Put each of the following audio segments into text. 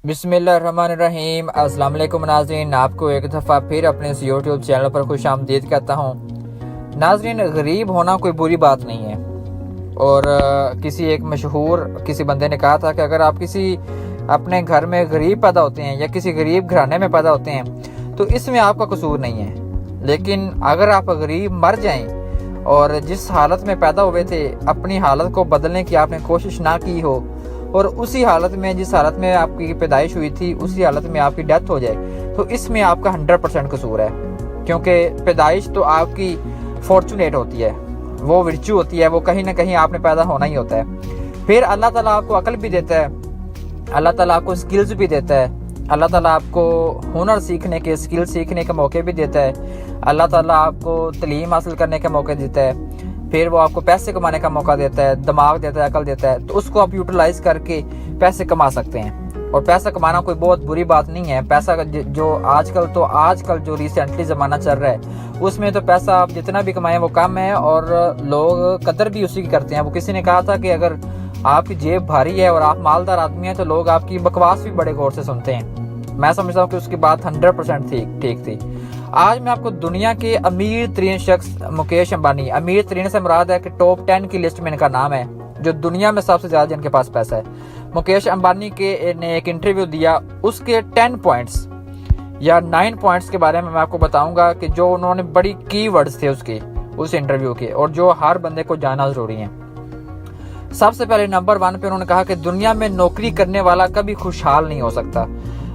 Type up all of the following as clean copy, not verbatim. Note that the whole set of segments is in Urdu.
بسم اللہ الرحمن الرحیم۔ السلام علیکم ناظرین، آپ کو ایک دفعہ پھر اپنے اس یوٹیوب چینل پر خوش آمدید کہتا ہوں۔ ناظرین، غریب ہونا کوئی بری بات نہیں ہے، اور کسی ایک مشہور بندے نے کہا تھا کہ اگر آپ کسی اپنے گھر میں غریب پیدا ہوتے ہیں یا کسی غریب گھرانے میں پیدا ہوتے ہیں تو اس میں آپ کا قصور نہیں ہے، لیکن اگر آپ غریب مر جائیں اور جس حالت میں پیدا ہوئے تھے اپنی حالت کو بدلنے کی آپ نے کوشش نہ کی ہو، اور اسی حالت میں جس حالت میں آپ کی پیدائش ہوئی تھی اسی حالت میں آپ کی ڈیتھ ہو جائے تو اس میں آپ کا 100% قصور ہے، کیونکہ پیدائش تو آپ کی فارچونیٹ ہوتی ہے، وہ ورچو ہوتی ہے، وہ کہیں نہ کہیں آپ نے پیدا ہونا ہی ہوتا ہے۔ پھر اللہ تعالیٰ آپ کو عقل بھی دیتا ہے، اللہ تعالیٰ آپ کو سکلز بھی دیتا ہے، اللہ تعالیٰ آپ کو ہنر سیکھنے کے سکل سیکھنے کے موقع بھی دیتا ہے، اللہ تعالیٰ آپ کو تعلیم حاصل کرنے کا موقع دیتا ہے، پھر وہ آپ کو پیسے کمانے کا موقع دیتا ہے، دماغ دیتا ہے، عقل دیتا ہے، تو اس کو آپ یوٹیلائز کر کے پیسے کما سکتے ہیں۔ اور پیسہ کمانا کوئی بہت بری بات نہیں ہے۔ پیسہ جو آج کل جو ریسنٹلی زمانہ چل رہا ہے اس میں تو پیسہ آپ جتنا بھی کمائیں وہ کم ہے، اور لوگ قدر بھی اسی کی کرتے ہیں۔ وہ کسی نے کہا تھا کہ اگر آپ کی جیب بھاری ہے اور آپ مالدار آدمی ہیں تو لوگ آپ کی بکواس بھی بڑے غور سے سنتے ہیں۔ میں سمجھتا ہوں کہ اس کی بات 100% ٹھیک تھی۔ آج میں آپ کو دنیا کے امیر ترین شخص مکیش امبانی، امیر ترین سے مراد ہے کہ ٹاپ 10 کی لسٹ میں ان کا نام ہے، جو دنیا میں سب سے زیادہ جن کے پاس پیسہ ہے۔ مکیش امبانی نے ایک انٹرویو دیا، اس کے 10 پوائنٹس یا 9 پوائنٹس کے بارے میں آپ کو بتاؤں گا کہ جو انہوں نے بڑی کی ورڈز تھے اس انٹرویو کے، اور جو ہر بندے کو جاننا ضروری ہے۔ سب سے پہلے نمبر 1 پہ انہوں نے کہا کہ دنیا میں نوکری کرنے والا کبھی خوشحال نہیں ہو سکتا۔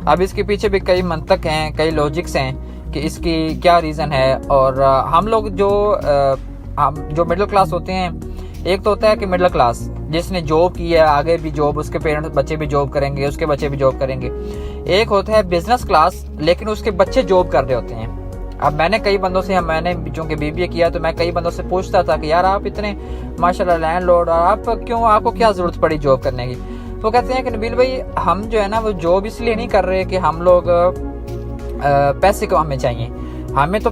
اب اس کے پیچھے بھی کئی منطق ہیں، کئی لاجکس ہیں کہ اس کی کیا ریزن ہے۔ اور ہم لوگ جو مڈل کلاس ہوتے ہیں، ایک تو ہوتا ہے کہ مڈل کلاس جس نے جاب کی ہے، آگے بھی جاب، اس کے پیرنٹس بچے بھی جاب کریں گے، اس کے بچے بھی جاب کریں گے۔ ایک ہوتا ہے بزنس کلاس، لیکن اس کے بچے جاب کر رہے ہوتے ہیں۔ اب میں نے کئی بندوں سے، میں نے چونکہ BBA کیا تو میں کئی بندوں سے پوچھتا تھا کہ یار آپ اتنے ماشاءاللہ لینڈ لارڈ، اور آپ کو کیا ضرورت پڑی جاب کرنے کی؟ وہ کہتے ہیں کہ نبیل بھائی ہم جو ہے نا وہ جاب اس لیے نہیں کر رہے کہ ہم لوگ پیسے کو ہمیں چاہیے، ہمیں تو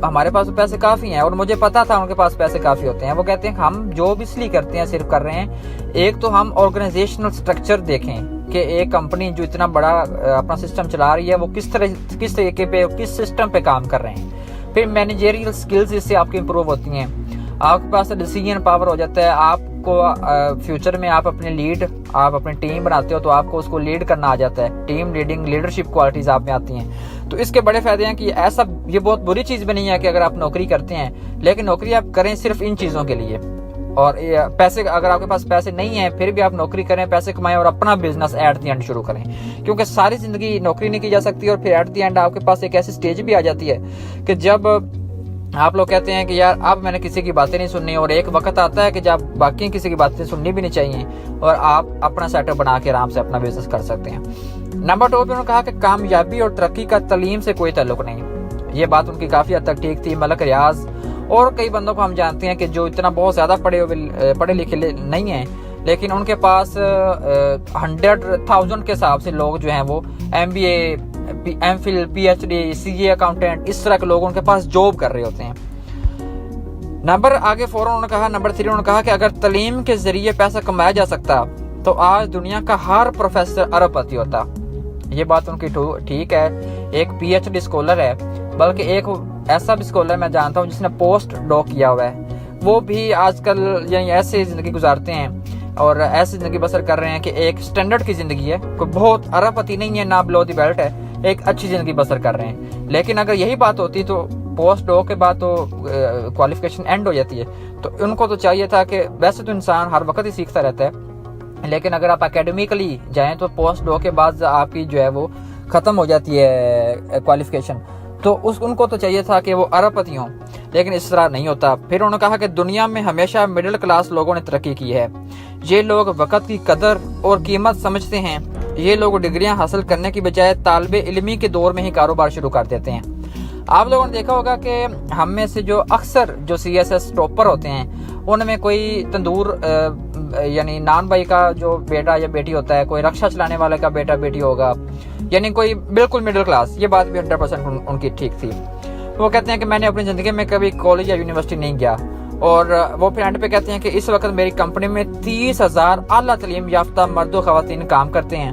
ہمارے پاس تو پیسے کافی ہیں، اور مجھے پتا تھا ان کے پاس پیسے کافی ہوتے ہیں۔ وہ کہتے ہیں کہ ہم جاب اس لیے کرتے ہیں، صرف کر رہے ہیں، ایک تو ہم آرگنائزیشنل سٹرکچر دیکھیں کہ ایک کمپنی جو اتنا بڑا اپنا سسٹم چلا رہی ہے وہ کس طریقے پہ، کس سسٹم پہ کام کر رہے ہیں۔ پھر مینیجریل سکلز اس سے آپ کی امپروو ہوتی ہیں، آپ کے پاس ڈیسیژن پاور ہو جاتا ہے، آپ کو فیوچر میں آپ اپنی ٹیم بناتے ہو تو آپ کو اس کو لیڈ کرنا آ جاتا ہے، ٹیم لیڈنگ، لیڈرشپ کوالٹیز آپ میں آتی ہیں۔ تو اس کے بڑے فائدے ہیں کہ یہ بہت بری چیز بھی نہیں ہے کہ اگر آپ نوکری کرتے ہیں، لیکن نوکری آپ کریں صرف ان چیزوں کے لیے، اور پیسے اگر آپ کے پاس پیسے نہیں ہیں پھر بھی آپ نوکری کریں، پیسے کمائیں اور اپنا بزنس ایٹ دی اینڈ شروع کریں، کیونکہ ساری زندگی نوکری نہیں کی جا سکتی، اور پھر ایٹ دی اینڈ آپ کے پاس ایک ایسی سٹیج بھی آ جاتی ہے کہ جب آپ لوگ کہتے ہیں کہ یار اب میں نے کسی کی باتیں نہیں سننی، اور ایک وقت آتا ہے کہ جب باقی کسی کی باتیں سننی بھی نہیں چاہیے اور آپ اپنا سیٹ اپ بنا کے آرام سے اپنا بزنس کر سکتے ہیں۔ نمبر 2 پہ انہوں نے کہا کہ کامیابی اور ترقی کا تعلیم سے کوئی تعلق نہیں۔ یہ بات ان کی کافی حد تک ٹھیک تھی۔ ملک ریاض اور کئی بندوں کو ہم جانتے ہیں کہ جو اتنا بہت زیادہ پڑھے لکھے نہیں ہیں، لیکن ان کے پاس 100,000 کے حساب سے لوگ جو ہیں وہ MBA، MPhil، PhD، CA accountant, اس طرح کے لوگ ان کے پاس جاب کر رہے ہوتے ہیں۔ نمبر 4 انہوں نے کہا کہ اگر تعلیم کے ذریعے پیسہ کمایا جا سکتا تو آج دنیا کا ہر پروفیسر ارب پتی ہوتا۔ یہ بات ان کی ٹھیک ہے۔ ایک PhD اسکالر ہے، بلکہ ایک ایسا بھی اسکالر میں جانتا ہوں جس نے پوسٹ ڈاک کیا ہوا ہے، وہ بھی آج کل یعنی ایسے زندگی گزارتے ہیں اور ایسی زندگی بسر کر رہے ہیں کہ ایک سٹینڈرڈ کی زندگی ہے، کوئی بہت ارب پتی نہیں ہے، نہ بلو دی بیلٹ ہے، ایک اچھی زندگی بسر کر رہے ہیں۔ لیکن اگر یہی بات ہوتی تو پوسٹ ڈاک کے بعد تو کوالیفیکیشن اینڈ ہو جاتی ہے، تو ان کو تو چاہیے تھا کہ ویسے تو انسان ہر وقت ہی سیکھتا رہتا ہے، لیکن اگر آپ اکیڈمیکلی جائیں تو پوسٹ ڈاک کے بعد آپ کی جو ہے وہ ختم ہو جاتی ہے کوالیفیکیشن، تو ان کو تو چاہیے تھا کہ وہ ارب پتی ہوں، لیکن اس طرح نہیں ہوتا۔ پھر انہوں نے کہا کہ دنیا میں ہمیشہ مڈل کلاس لوگوں نے ترقی کی ہے، یہ لوگ وقت کی قدر اور قیمت سمجھتے ہیں، یہ لوگ ڈگریاں حاصل کرنے کی بجائے طالب علمی کے دور میں ہی کاروبار شروع کر دیتے ہیں۔ آپ لوگوں نے دیکھا ہوگا کہ ہم میں سے جو اکثر جو CSS ٹاپر ہوتے ہیں ان میں کوئی تندور یعنی نان بھائی کا جو بیٹا یا بیٹی ہوتا ہے، کوئی رکشا چلانے والے کا بیٹا بیٹی ہوگا، یعنی کوئی بالکل مڈل کلاس۔ یہ بات بھی 100% ان کی ٹھیک تھی۔ وہ کہتے ہیں کہ میں نے اپنی زندگی میں کبھی کالج یا یونیورسٹی نہیں گیا، اور وہ پھر اینڈ پہ کہتے ہیں کہ اس وقت میری کمپنی میں 30,000 اعلیٰ تعلیم یافتہ مرد و خواتین کام کرتے ہیں۔